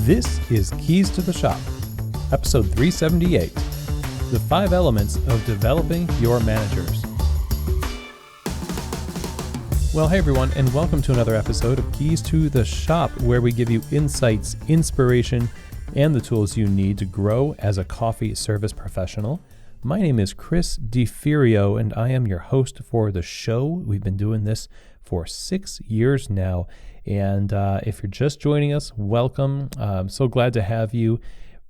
This is Keys to the Shop, episode 378, the 5 elements of developing your managers. Well, hey everyone, and welcome to another episode of Keys to the Shop, where we give you insights, inspiration, and the tools you need to grow as a coffee service professional. My name is Chris DeFirio, and I am your host for the show. We've been doing this for 6 years now, and if you're just joining us, welcome. I'm so glad to have you.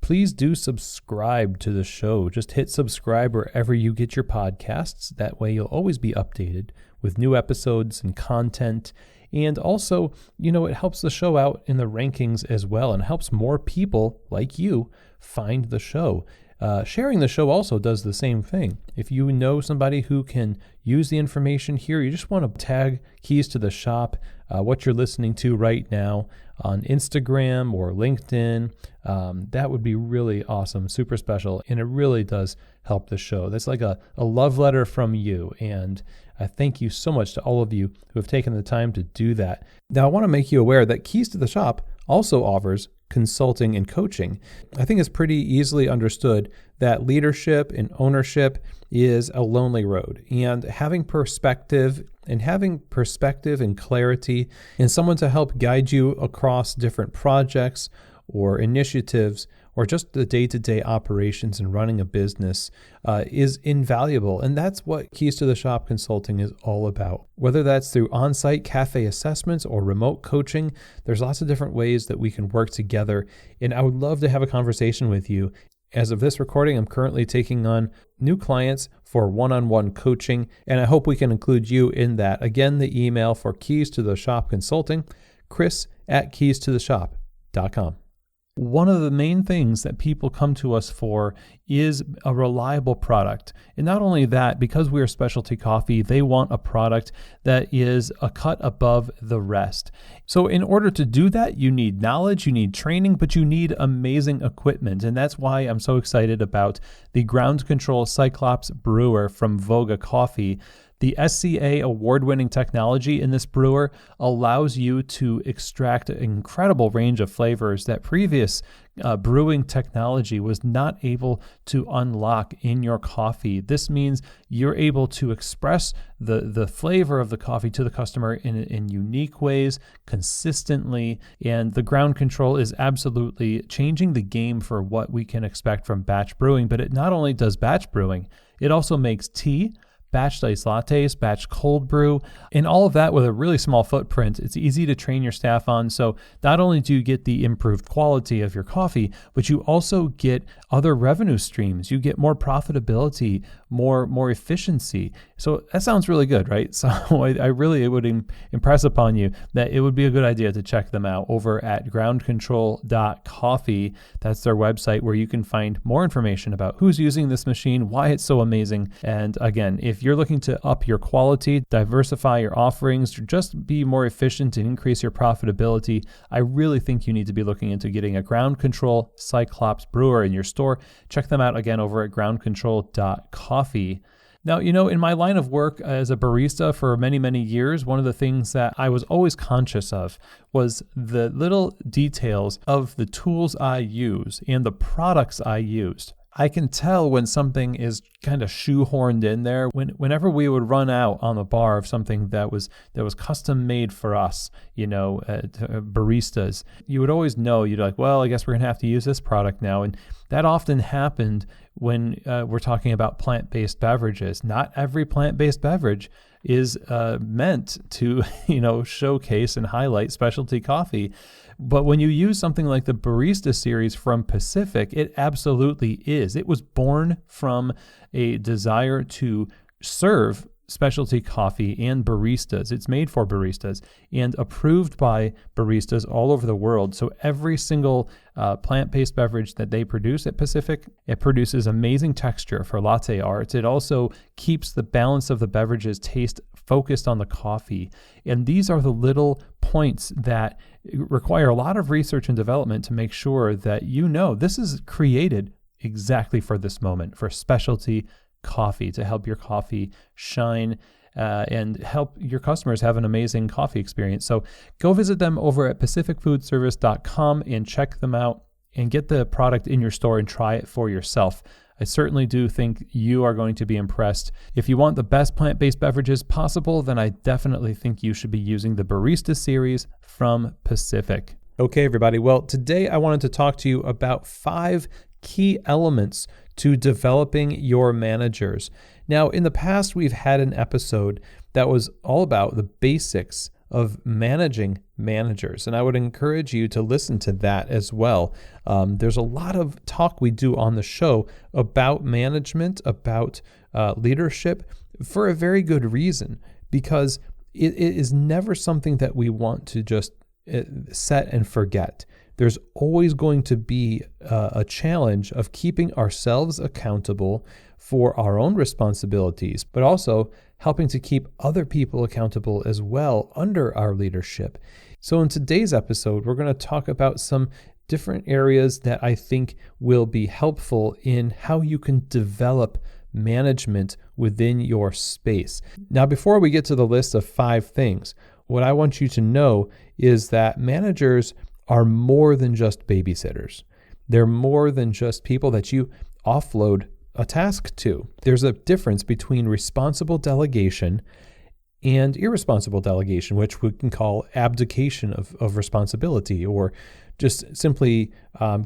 Please do subscribe to the show. Just hit subscribe wherever you get your podcasts. That way you'll always be updated with new episodes and content. And also, it helps the show out in the rankings as well, and helps more people like you find the show. Sharing the show also does the same thing. If you know somebody who can use the information here, you just want to tag Keys to the Shop, what you're listening to right now on Instagram or LinkedIn. That would be really awesome, super special, and it really does help the show. That's like a love letter from you, and I thank you so much to all of you who have taken the time to do that. Now, I want to make you aware that Keys to the Shop also offers consulting and coaching. I think it's pretty easily understood that leadership and ownership is a lonely road, and having perspective and clarity and someone to help guide you across different projects or initiatives or just the day-to-day operations and running a business is invaluable. And that's what Keys to the Shop consulting is all about. Whether that's through on-site cafe assessments or remote coaching, there's lots of different ways that we can work together. And I would love to have a conversation with you. As of this recording, I'm currently taking on new clients for one-on-one coaching, and I hope we can include you in that. Again, the email for Keys to the Shop consulting, chris@keystotheshop.com. One of the main things that people come to us for is a reliable product. And not only that, because we're specialty coffee, they want a product that is a cut above the rest. So in order to do that, you need knowledge, you need training, but you need amazing equipment. And that's why I'm so excited about the ground control Cyclops brewer from Voga Coffee. The SCA award-winning technology in this brewer allows you to extract an incredible range of flavors that previous brewing technology was not able to unlock in your coffee. This means you're able to express the flavor of the coffee to the customer in unique ways, consistently, and the ground control is absolutely changing the game for what we can expect from batch brewing. But it not only does batch brewing, it also makes tea, batch iced lattes, batch cold brew, and all of that with a really small footprint. It's easy to train your staff on. So not only do you get the improved quality of your coffee, but you also get other revenue streams. You get more profitability, more efficiency. So that sounds really good, right? So I really would impress upon you that it would be a good idea to check them out over at groundcontrol.coffee. That's their website where you can find more information about who's using this machine, why it's so amazing. And again, if you're looking to up your quality, diversify your offerings, or just be more efficient and increase your profitability, I really think you need to be looking into getting a ground control Cyclops brewer in your store. Check them out again over at groundcontrol.coffee. Now, in my line of work as a barista for many, many years, one of the things that I was always conscious of was the little details of the tools I use and the products I used. I can tell when something is kind of shoehorned in there. Whenever we would run out on the bar of something that was custom made for us, baristas, you would always know. You'd like, well, I guess we're gonna have to use this product now, and that often happened when we're talking about plant-based beverages. Not every plant-based beverage is meant to, showcase and highlight specialty coffee. But when you use something like the Barista series from Pacific, it absolutely is. It was born from a desire to serve specialty coffee and baristas. It's made for baristas and approved by baristas all over the world. So every single plant-based beverage that they produce at Pacific, it produces amazing texture for latte art. It also keeps the balance of the beverage's taste focused on the coffee. And these are the little points that require a lot of research and development to make sure that this is created exactly for this moment, for specialty coffee to help your coffee shine and help your customers have an amazing coffee experience. So go visit them over at pacificfoodservice.com and check them out and get the product in your store and try it for yourself. I certainly do think you are going to be impressed. If you want the best plant-based beverages possible, then I definitely think you should be using the Barista series from Pacific. Okay, everybody. Well, today I wanted to talk to you about 5 key elements to developing your managers. Now, in the past, we've had an episode that was all about the basics of managing managers, and I would encourage you to listen to that as well. There's a lot of talk we do on the show about management, about leadership, for a very good reason, because it is never something that we want to just set and forget. There's always going to be a challenge of keeping ourselves accountable for our own responsibilities, but also helping to keep other people accountable as well under our leadership. So in today's episode, we're going to talk about some different areas that I think will be helpful in how you can develop management within your space. Now, before we get to the list of 5 things, what I want you to know is that managers are more than just babysitters. They're more than just people that you offload a task to. There's a difference between responsible delegation and irresponsible delegation, which we can call abdication of responsibility, or just simply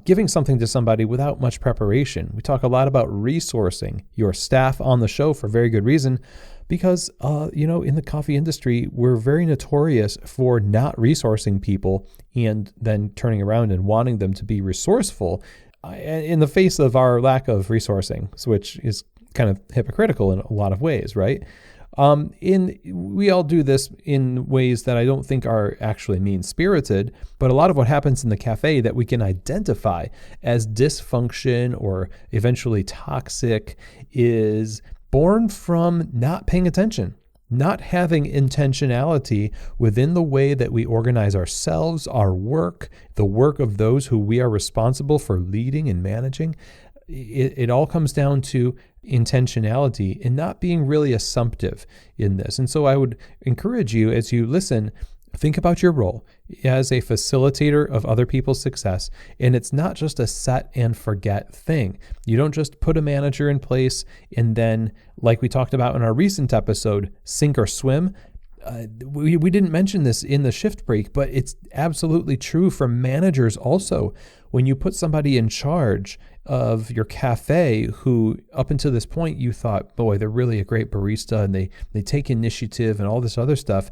giving something to somebody without much preparation. We talk a lot about resourcing your staff on the show for very good reason, because in the coffee industry, we're very notorious for not resourcing people and then turning around and wanting them to be resourceful in the face of our lack of resourcing, which is kind of hypocritical in a lot of ways, right? We all do this in ways that I don't think are actually mean-spirited, but a lot of what happens in the cafe that we can identify as dysfunction or eventually toxic is born from not paying attention, not having intentionality within the way that we organize ourselves, our work, the work of those who we are responsible for leading and managing. It all comes down to intentionality and not being really assumptive in this. And so I would encourage you, as you listen, think about your role as a facilitator of other people's success. And it's not just a set and forget thing. You don't just put a manager in place and then, like we talked about in our recent episode, sink or swim. We didn't mention this in the shift break, but it's absolutely true for managers also. When you put somebody in charge of your cafe who up until this point you thought, boy, they're really a great barista and they take initiative and all this other stuff,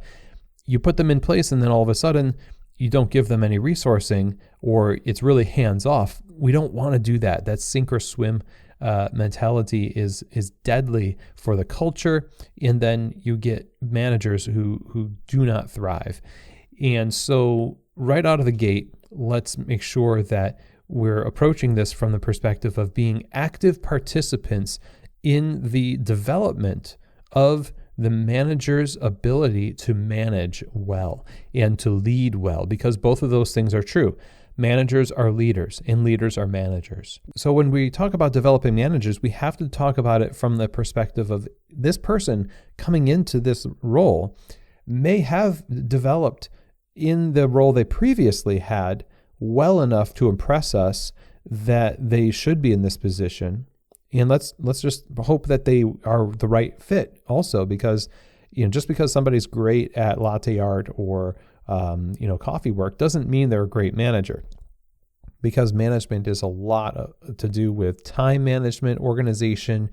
you put them in place and then all of a sudden you don't give them any resourcing, or it's really hands off. We don't want to do that. That sink or swim mentality is deadly for the culture, and then you get managers who do not thrive. And so right out of the gate, let's make sure that we're approaching this from the perspective of being active participants in the development of the manager's ability to manage well and to lead well, because both of those things are true. Managers are leaders and leaders are managers. So when we talk about developing managers, we have to talk about it from the perspective of this person coming into this role may have developed in the role they previously had well enough to impress us that they should be in this position. And let's just hope that they are the right fit also, because just because somebody's great at latte art or coffee work doesn't mean they're a great manager, because management is a lot to do with time management, organization,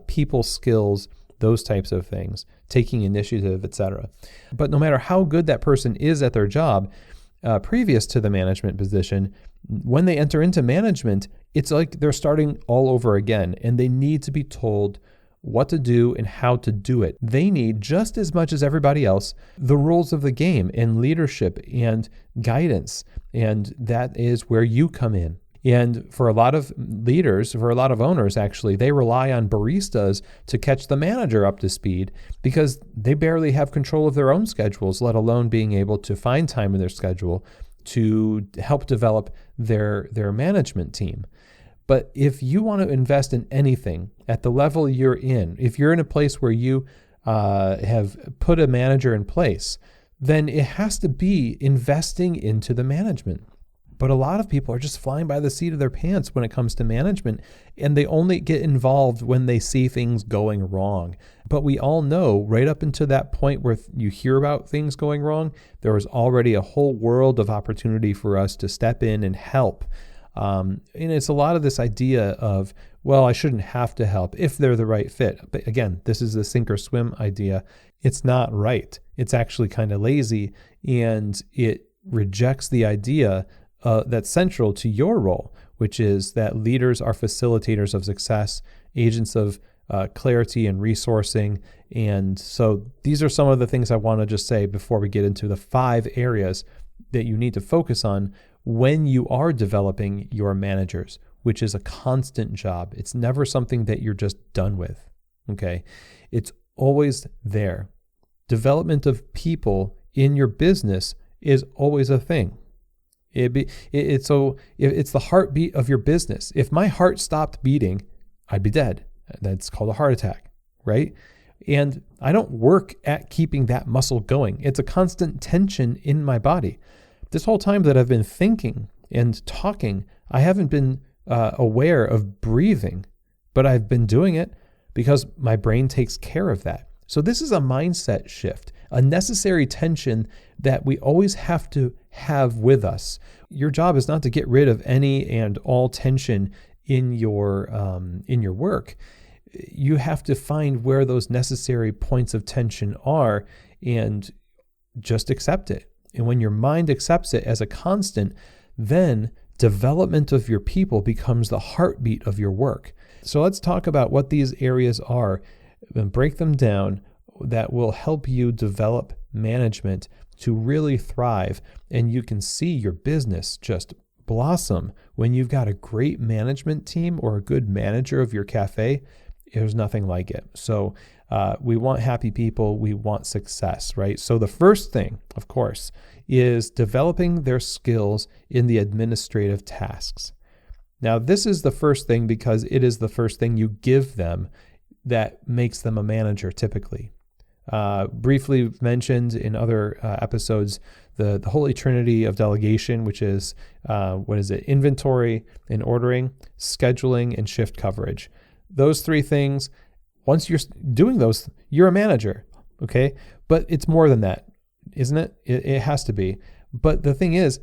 people skills, those types of things, taking initiative, etc. But no matter how good that person is at their job, previous to the management position, when they enter into management, it's like they're starting all over again, and they need to be told what to do and how to do it. They need, just as much as everybody else, the rules of the game and leadership and guidance, and that is where you come in. And for a lot of leaders, for a lot of owners, actually, they rely on baristas to catch the manager up to speed, because they barely have control of their own schedules, let alone being able to find time in their schedule to help develop their management team. But if you want to invest in anything at the level you're in, if you're in a place where you have put a manager in place, then it has to be investing into the management. But a lot of people are just flying by the seat of their pants when it comes to management, and they only get involved when they see things going wrong. But we all know right up until that point where you hear about things going wrong, there was already a whole world of opportunity for us to step in and help. And it's a lot of this idea of, well, I shouldn't have to help if they're the right fit. But again, this is the sink or swim idea. It's not right. It's actually kind of lazy, and it rejects the idea that's central to your role, which is that leaders are facilitators of success, agents of clarity and resourcing. And so these are some of the things I want to just say before we get into the 5 areas that you need to focus on when you are developing your managers, which is a constant job. It's never something that you're just done with, okay? It's always there. Development of people in your business is always a thing. It's the heartbeat of your business. If my heart stopped beating, I'd be dead. That's called a heart attack, right? And I don't work at keeping that muscle going. It's a constant tension in my body. This whole time that I've been thinking and talking, I haven't been aware of breathing, but I've been doing it because my brain takes care of that. So this is a mindset shift, a necessary tension that we always have to have with us. Your job is not to get rid of any and all tension in your work. You have to find where those necessary points of tension are and just accept it. And when your mind accepts it as a constant, then development of your people becomes the heartbeat of your work. So let's talk about what these areas are and break them down that will help you develop management to really thrive. And you can see your business just blossom when you've got a great management team or a good manager of your cafe. There's nothing like it. So we want happy people. We want success, right? So the first thing, of course, is developing their skills in the administrative tasks. Now, this is the first thing because it is the first thing you give them that makes them a manager typically. Briefly mentioned in other episodes, the holy trinity of delegation, which is, inventory and ordering, scheduling, and shift coverage. Those 3 things, once you're doing those, you're a manager, okay? But it's more than that, isn't it? It has to be. But the thing is,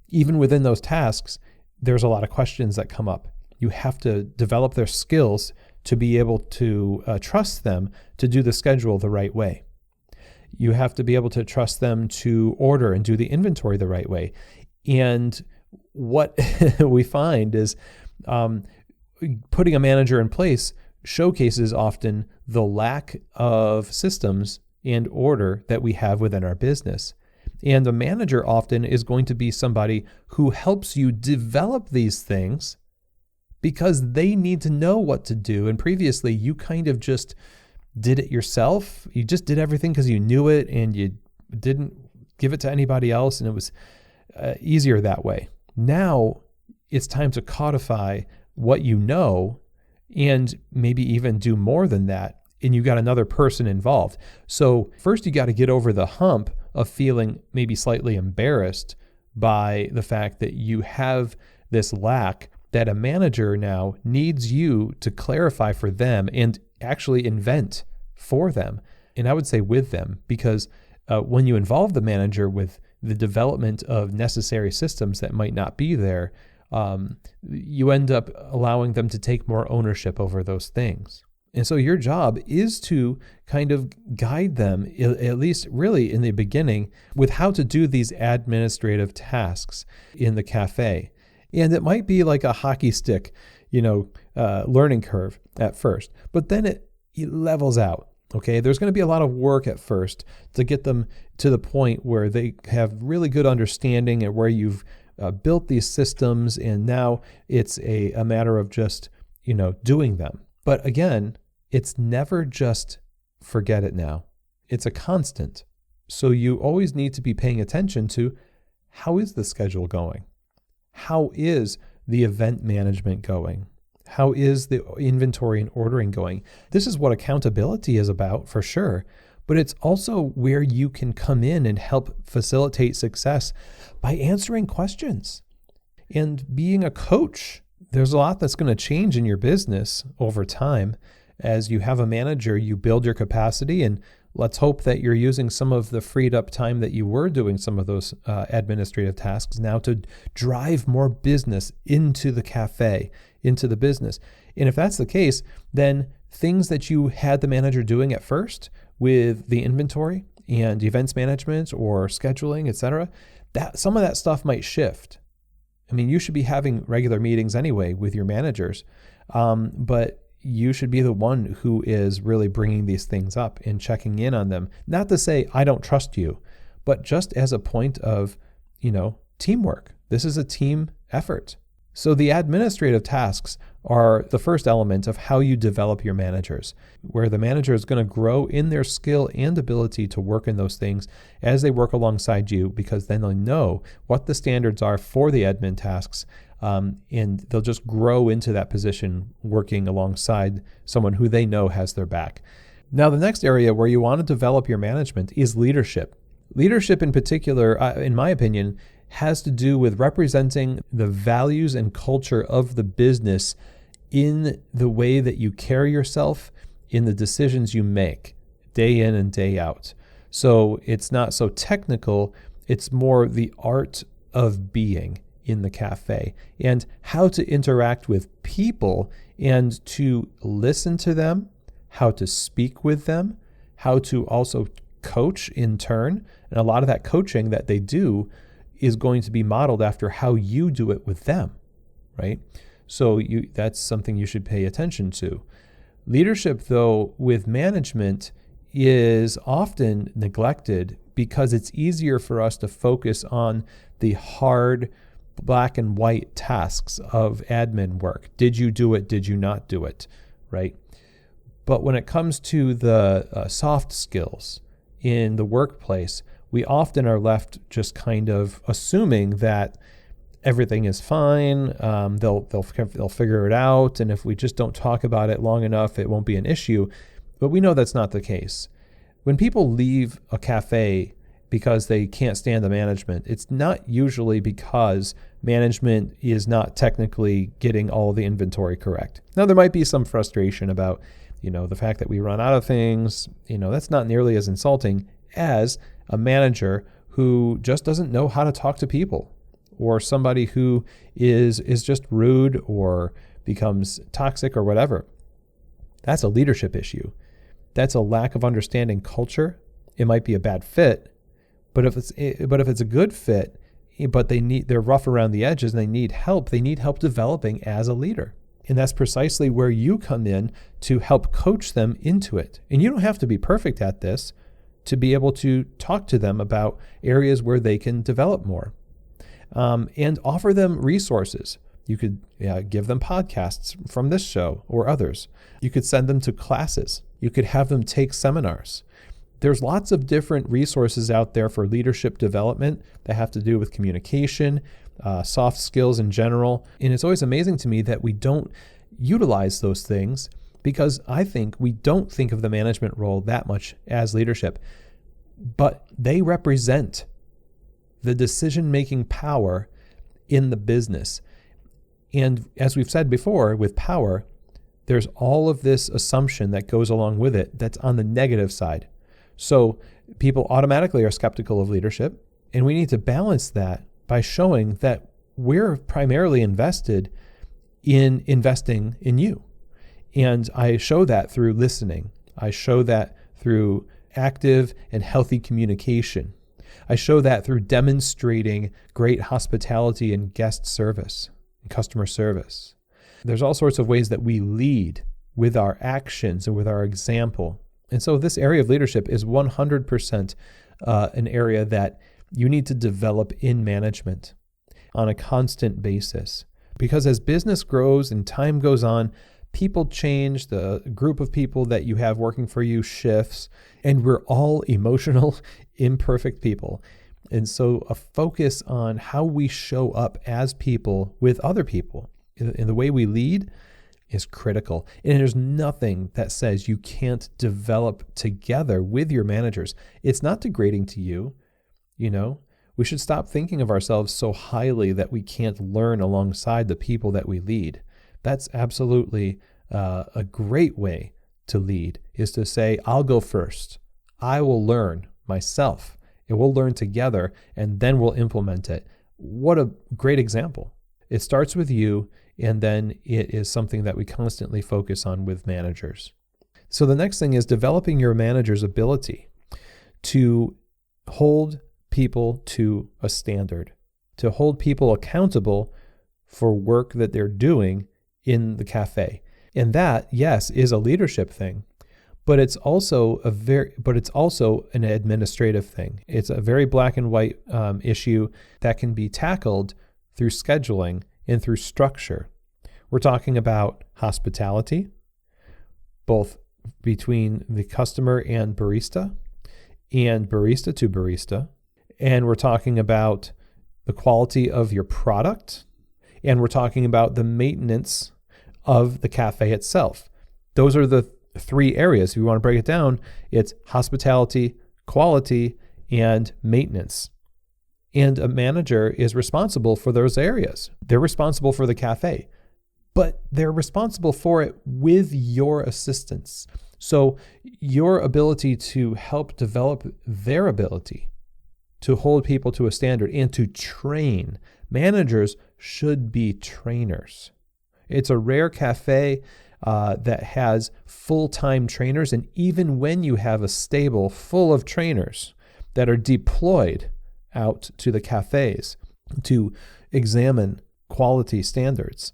even within those tasks, there's a lot of questions that come up. You have to develop their skills to be able to trust them to do the schedule the right way. You have to be able to trust them to order and do the inventory the right way. And what we find is putting a manager in place showcases often the lack of systems and order that we have within our business. And the manager often is going to be somebody who helps you develop these things because they need to know what to do. And previously, you kind of just did it yourself. You just did everything because you knew it and you didn't give it to anybody else. And it was easier that way. Now it's time to codify what you know and maybe even do more than that. And you got another person involved. So first you got to get over the hump of feeling maybe slightly embarrassed by the fact that you have this lack that a manager now needs you to clarify for them and actually invent for them. And I would say with them, because when you involve the manager with the development of necessary systems that might not be there, you end up allowing them to take more ownership over those things. And so your job is to kind of guide them, at least really in the beginning, with how to do these administrative tasks in the cafe. And it might be like a hockey stick, learning curve at first, but then it levels out. Okay, there's going to be a lot of work at first to get them to the point where they have really good understanding and where you've built these systems, and now it's a matter of just, doing them. But again, it's never just forget it now. It's a constant. So you always need to be paying attention to how is the schedule going? How is the event management going? How is the inventory and ordering going? This is what accountability is about for sure, but it's also where you can come in and help facilitate success by answering questions and being a coach. There's a lot that's going to change in your business over time. As you have a manager, you build your capacity, and let's hope that you're using some of the freed up time that you were doing some of those administrative tasks now to drive more business into the cafe, into the business. And if that's the case, then things that you had the manager doing at first with the inventory and events management or scheduling, etc., that some of that stuff might shift. I mean, you should be having regular meetings anyway with your managers, but you should be the one who is really bringing these things up and checking in on them. Not to say I don't trust you, but just as a point of, teamwork. This is a team effort. So the administrative tasks are the first element of how you develop your managers, where the manager is going to grow in their skill and ability to work in those things as they work alongside you, because then they'll know what the standards are for the admin tasks, and they'll just grow into that position working alongside someone who they know has their back. Now, the next area where you want to develop your management is leadership. Leadership in particular, in my opinion, has to do with representing the values and culture of the business in the way that you carry yourself, in the decisions you make day in and day out. So it's not so technical, it's more the art of being in the cafe and how to interact with people and to listen to them, how to speak with them, how to also coach in turn. And a lot of that coaching that they do is going to be modeled after how you do it with them, right? So that's something you should pay attention to. Leadership, though, with management is often neglected because it's easier for us to focus on the hard black and white tasks of admin work. Did you do it? Did you not do it? Right? But when it comes to the soft skills in the workplace, we often are left just kind of assuming that everything is fine. They'll figure it out, and if we just don't talk about it long enough, it won't be an issue. But we know that's not the case. When people leave a cafe because they can't stand the management, it's not usually because management is not technically getting all the inventory correct. Now, there might be some frustration about, the fact that we run out of things. That's not nearly as insulting as a manager who just doesn't know how to talk to people, or somebody who is just rude or becomes toxic or whatever. That's a leadership issue. That's a lack of understanding culture. It might be a bad fit, but if it's a good fit, but they're rough around the edges and they need help developing as a leader. And that's precisely where you come in to help coach them into it. And you don't have to be perfect at this to be able to talk to them about areas where they can develop more, and offer them resources. You could give them podcasts from this show or others. You could send them to classes. You could have them take seminars. There's lots of different resources out there for leadership development that have to do with communication, soft skills in general. And it's always amazing to me that we don't utilize those things, because I think we don't think of the management role that much as leadership, but they represent the decision-making power in the business. And as we've said before, with power, there's all of this assumption that goes along with it that's on the negative side. So people automatically are skeptical of leadership, and we need to balance that by showing that we're primarily invested in investing in you. And I show that through listening. I show that through active and healthy communication. I show that through demonstrating great hospitality and guest service and customer service. There's all sorts of ways that we lead with our actions and with our example. And so this area of leadership is 100% an area that you need to develop in management on a constant basis. Because as business grows and time goes on, people change, the group of people that you have working for you shifts, and we're all emotional, imperfect people. And so a focus on how we show up as people with other people in the way we lead is critical. And there's nothing that says you can't develop together with your managers. It's not degrading to you. We should stop thinking of ourselves so highly that we can't learn alongside the people that we lead. That's absolutely a great way to lead, is to say, I'll go first. I will learn myself, and we'll learn together, and then we'll implement it. What a great example. It starts with you, and then it is something that we constantly focus on with managers. So the next thing is developing your manager's ability to hold people to a standard, to hold people accountable for work that they're doing in the cafe. And that, yes, is a leadership thing, but it's also an administrative thing. It's a very black and white issue that can be tackled through scheduling and through structure. We're talking about hospitality, both between the customer and barista to barista. And we're talking about the quality of your product, and we're talking about the maintenance of the cafe itself. Those are the three areas. If you want to break it down, it's hospitality, quality, and maintenance. And a manager is responsible for those areas. They're responsible for the cafe, but they're responsible for it with your assistance. So your ability to help develop their ability to hold people to a standard and to train. Managers should be trainers. It's a rare cafe that has full-time trainers, and even when you have a stable full of trainers that are deployed out to the cafes to examine quality standards,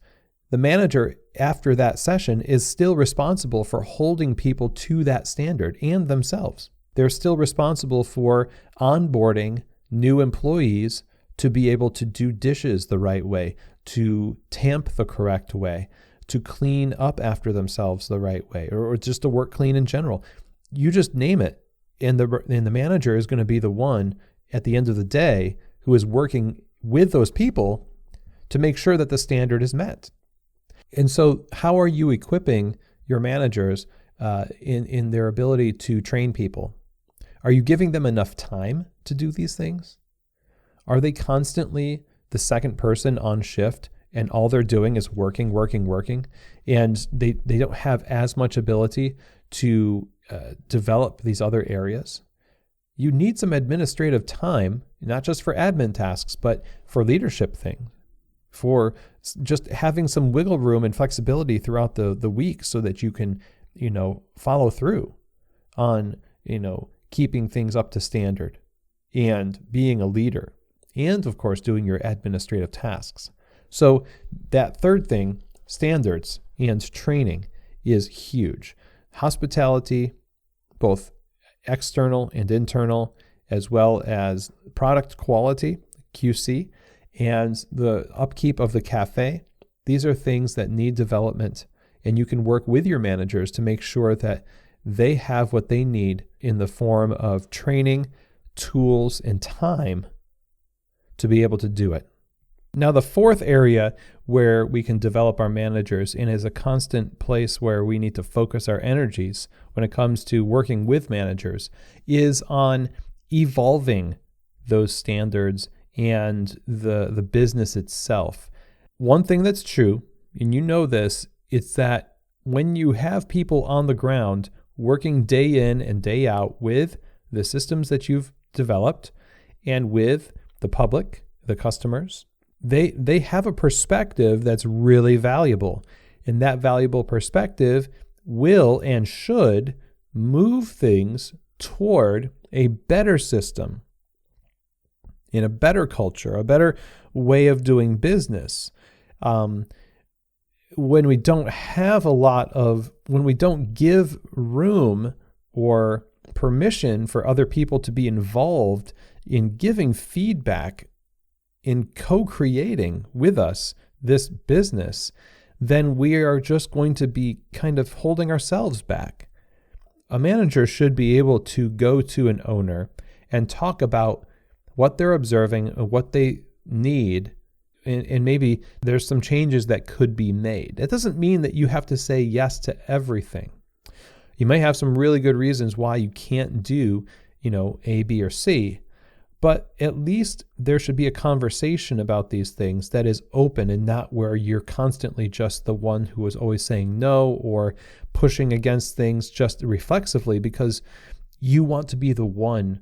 the manager after that session is still responsible for holding people to that standard and themselves. They're still responsible for onboarding new employees to be able to do dishes the right way, to tamp the correct way, to clean up after themselves the right way, or just to work clean in general. You just name it, and the manager is going to be the one at the end of the day who is working with those people to make sure that the standard is met. And so how are you equipping your managers in their ability to train people? Are you giving them enough time to do these things? Are they constantly the second person on shift and all they're doing is working, and they don't have as much ability to develop these other areas? You need some administrative time, not just for admin tasks, but for leadership things, for just having some wiggle room and flexibility throughout the week so that you can, follow through on, keeping things up to standard and being a leader, and of course doing your administrative tasks. So that third thing, standards and training, is huge. Hospitality, both external and internal, as well as product quality, QC, and the upkeep of the cafe. These are things that need development, and you can work with your managers to make sure that they have what they need in the form of training, tools, and time to be able to do it. Now, the fourth area where we can develop our managers, and is a constant place where we need to focus our energies when it comes to working with managers, is on evolving those standards and the business itself. One thing that's true, and you know this, it's that when you have people on the ground working day in and day out with the systems that you've developed and with the public, the customers, they have a perspective that's really valuable. And that valuable perspective will and should move things toward a better system, in a better culture, a better way of doing business. When we don't give room or permission for other people to be involved in giving feedback, in co-creating with us this business, then we are just going to be kind of holding ourselves back. A manager should be able to go to an owner and talk about what they're observing, what they need, and maybe there's some changes that could be made. It doesn't mean that you have to say yes to everything. You may have some really good reasons why you can't do, A, B, or C, but at least there should be a conversation about these things that is open and not where you're constantly just the one who is always saying no or pushing against things just reflexively because you want to be the one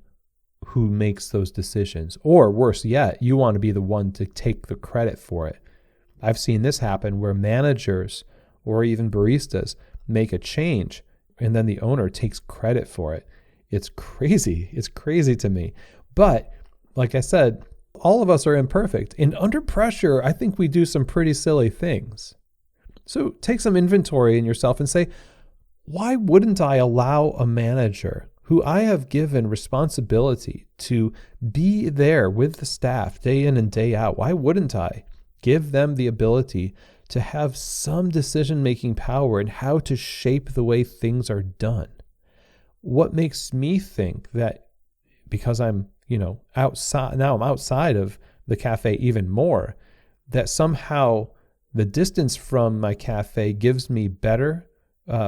who makes those decisions. Or worse yet, you want to be the one to take the credit for it. I've seen this happen where managers or even baristas make a change and then the owner takes credit for it. It's crazy. It's crazy to me. But like I said, all of us are imperfect. And under pressure, I think we do some pretty silly things. So take some inventory in yourself and say, why wouldn't I allow a manager who I have given responsibility to be there with the staff day in and day out? Why wouldn't I give them the ability to have some decision-making power in how to shape the way things are done? What makes me think that because I'm, outside, now I'm outside of the cafe even more, that somehow the distance from my cafe gives me better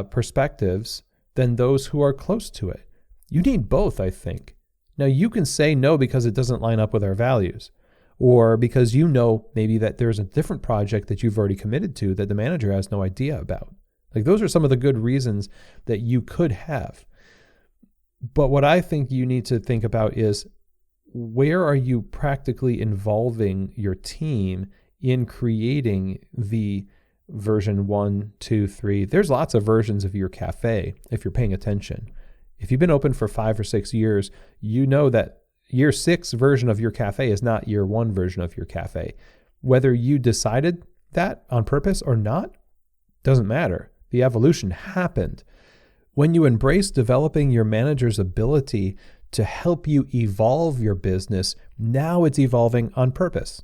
perspectives than those who are close to it? You need both, I think. Now, you can say no because it doesn't line up with our values, or because maybe that there's a different project that you've already committed to that the manager has no idea about. Like, those are some of the good reasons that you could have. But what I think you need to think about is, where are you practically involving your team in creating the version 1, 2, 3? There's lots of versions of your cafe if you're paying attention. If you've been open for 5 or 6 years, you know that year 6 version of your cafe is not year 1 version of your cafe. Whether you decided that on purpose or not, doesn't matter. The evolution happened. When you embrace developing your manager's ability to help you evolve your business, now it's evolving on purpose.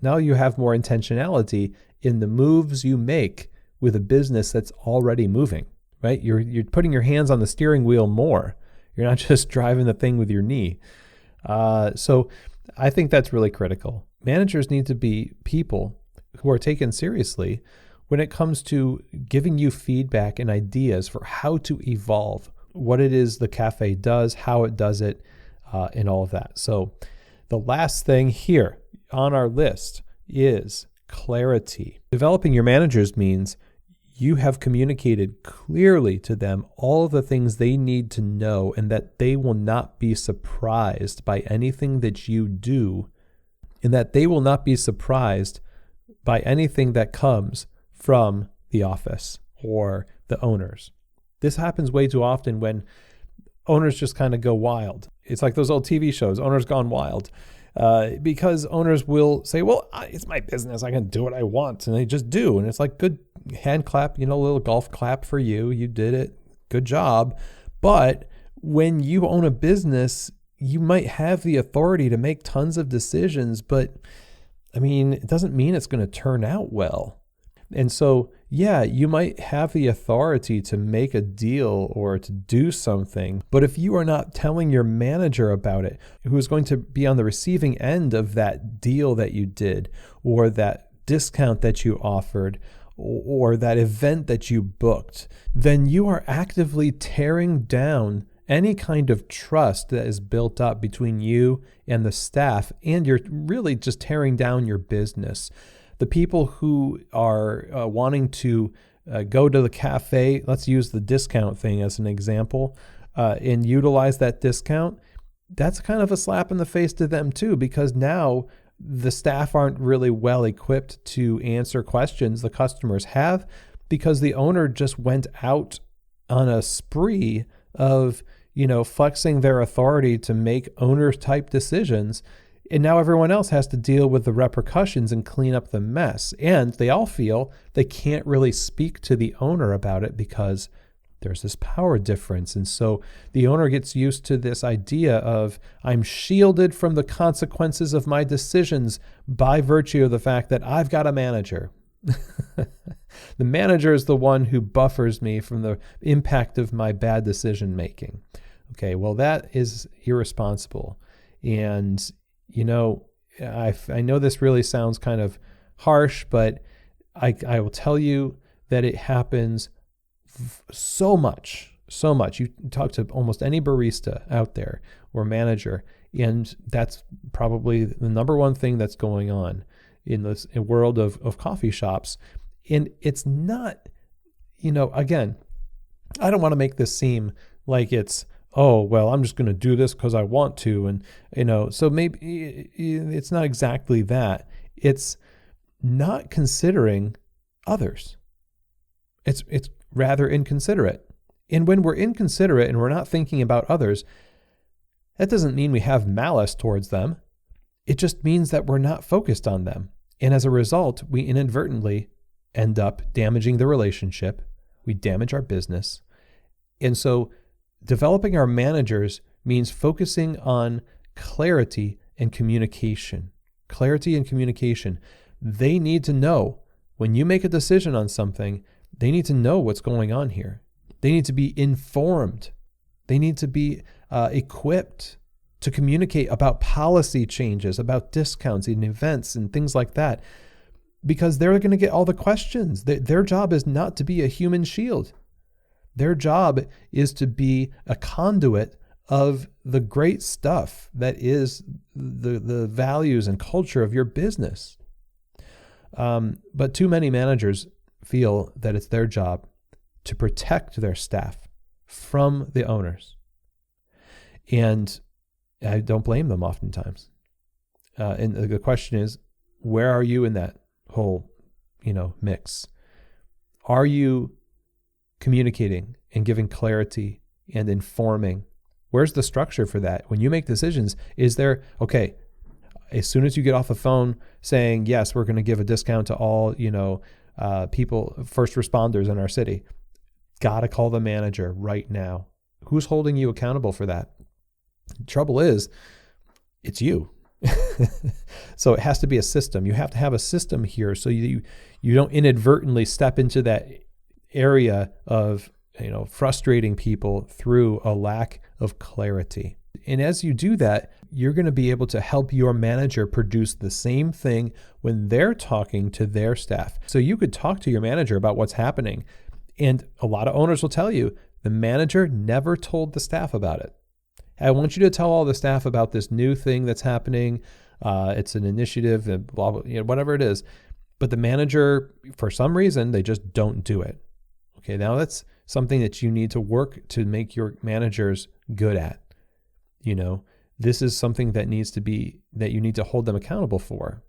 Now you have more intentionality in the moves you make with a business that's already moving, right? You're putting your hands on the steering wheel more. You're not just driving the thing with your knee. So I think that's really critical. Managers need to be people who are taken seriously when it comes to giving you feedback and ideas for how to evolve what it is the cafe does, how it does it, and all of that. So the last thing here on our list is clarity. Developing your managers means you have communicated clearly to them all of the things they need to know, and that they will not be surprised by anything that you do, and that they will not be surprised by anything that comes from the office or the owners. This happens way too often when owners just kind of go wild. It's like those old TV shows, Owners Gone Wild, because owners will say, well, it's my business. I can do what I want. And they just do. And it's like, good hand clap, a little golf clap for you. You did it. Good job. But when you own a business, you might have the authority to make tons of decisions, but it doesn't mean it's going to turn out well. And so, yeah, you might have the authority to make a deal or to do something, but if you are not telling your manager about it, who is going to be on the receiving end of that deal that you did, or that discount that you offered, or that event that you booked, then you are actively tearing down any kind of trust that is built up between you and the staff, and you're really just tearing down your business. The people who are wanting to go to the cafe, let's use the discount thing as an example, and utilize that discount, that's kind of a slap in the face to them too, because now the staff aren't really well equipped to answer questions the customers have, because the owner just went out on a spree of, flexing their authority to make owner type decisions. And now everyone else has to deal with the repercussions and clean up the mess. And they all feel they can't really speak to the owner about it because there's this power difference. And so the owner gets used to this idea of, I'm shielded from the consequences of my decisions by virtue of the fact that I've got a manager. The manager is the one who buffers me from the impact of my bad decision making. Okay, well, that is irresponsible. And I know this really sounds kind of harsh, but I will tell you that it happens so much. You talk to almost any barista out there or manager, and that's probably the number one thing that's going on in this world of coffee shops. And it's not, again, I don't want to make this seem like it's, oh, well, I'm just going to do this because I want to. And, so maybe it's not exactly that. It's not considering others. It's rather inconsiderate. And when we're inconsiderate and we're not thinking about others, that doesn't mean we have malice towards them. It just means that we're not focused on them. And as a result, we inadvertently end up damaging the relationship. We damage our business. And so developing our managers means focusing on clarity and communication. Clarity and communication. They need to know when you make a decision on something, they need to know what's going on here. They need to be informed. They need to be equipped to communicate about policy changes, about discounts and events and things like that, because they're going to get all the questions. Their job is not to be a human shield. Their job is to be a conduit of the great stuff that is the values and culture of your business. But too many managers feel that it's their job to protect their staff from the owners. And I don't blame them oftentimes. And the question is, where are you in that whole, mix? Are you communicating and giving clarity and informing? Where's the structure for that? When you make decisions, is there, okay, as soon as you get off the phone saying, yes, we're going to give a discount to all, people, first responders in our city, got to call the manager right now. Who's holding you accountable for that? The trouble is, it's you. So it has to be a system. You have to have a system here so you don't inadvertently step into that area of frustrating people through a lack of clarity. And as you do that, you're going to be able to help your manager produce the same thing when they're talking to their staff. So you could talk to your manager about what's happening. And a lot of owners will tell you the manager never told the staff about it. I want you to tell all the staff about this new thing that's happening. It's an initiative, and blah, blah, whatever it is. But the manager, for some reason, they just don't do it. Okay, now that's something that you need to work to make your managers good at. This is something that you need to hold them accountable for.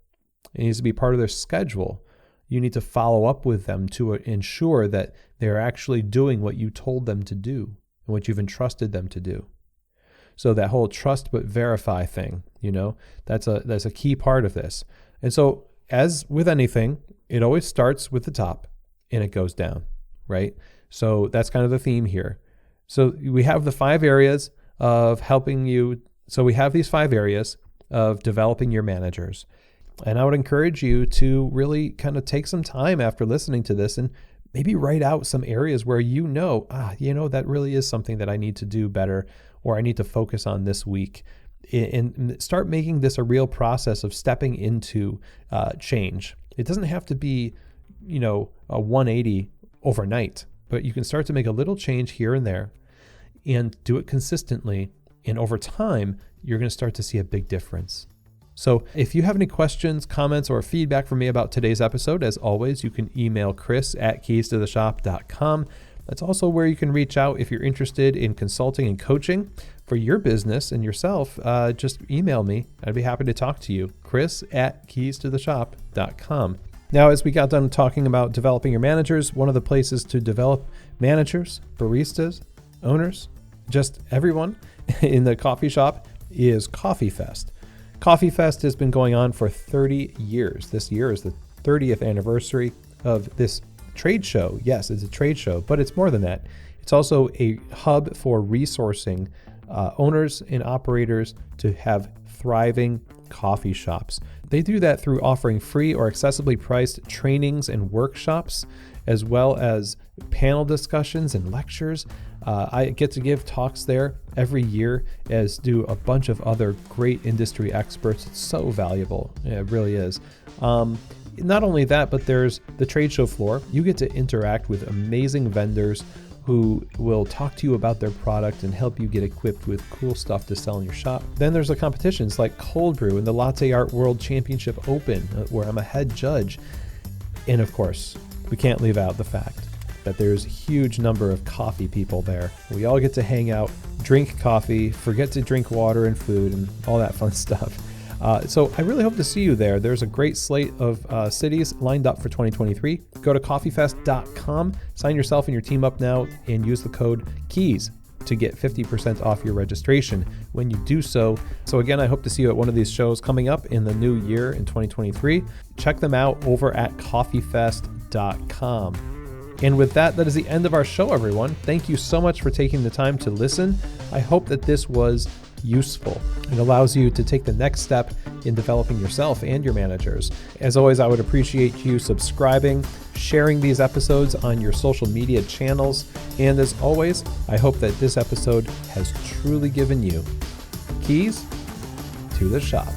It needs to be part of their schedule. You need to follow up with them to ensure that they're actually doing what you told them to do and what you've entrusted them to do. So that whole trust but verify thing, that's a key part of this. And so as with anything, it always starts with the top and it goes down, right? So that's kind of the theme here. So we have the 5 areas of helping you. So we have these 5 areas of developing your managers. And I would encourage you to really kind of take some time after listening to this and maybe write out some areas where that really is something that I need to do better or I need to focus on this week. And start making this a real process of stepping into change. It doesn't have to be, a 180 overnight, but you can start to make a little change here and there and do it consistently. And over time, you're going to start to see a big difference. So if you have any questions, comments, or feedback for me about today's episode, as always, you can email chris@keystotheshop.com. That's also where you can reach out if you're interested in consulting and coaching for your business and yourself. Just email me. I'd be happy to talk to you. chris@keystotheshop.com. Now, as we got done talking about developing your managers, one of the places to develop managers, baristas, owners, just everyone in the coffee shop is Coffee Fest. Coffee Fest has been going on for 30 years. This year is the 30th anniversary of this trade show. Yes, it's a trade show, but it's more than that. It's also a hub for resourcing owners and operators to have thriving coffee shops. They do that through offering free or accessibly priced trainings and workshops, as well as panel discussions and lectures. I get to give talks there every year, as do a bunch of other great industry experts. It's so valuable. Yeah, it really is. Not only that, but there's the trade show floor. You get to interact with amazing vendors who will talk to you about their product and help you get equipped with cool stuff to sell in your shop. Then there's the competitions like Cold Brew and the Latte Art World Championship Open, where I'm a head judge. And of course, we can't leave out the fact that there's a huge number of coffee people there. We all get to hang out, drink coffee, forget to drink water and food and all that fun stuff. So I really hope to see you there. There's a great slate of cities lined up for 2023. Go to coffeefest.com, sign yourself and your team up now, and use the code KEYS to get 50% off your registration when you do so. So again, I hope to see you at one of these shows coming up in the new year in 2023. Check them out over at coffeefest.com. And with that, that is the end of our show, everyone. Thank you so much for taking the time to listen. I hope that this was useful. It allows you to take the next step in developing yourself and your managers. As always, I would appreciate you subscribing, sharing these episodes on your social media channels. And as always, I hope that this episode has truly given you keys to the shop.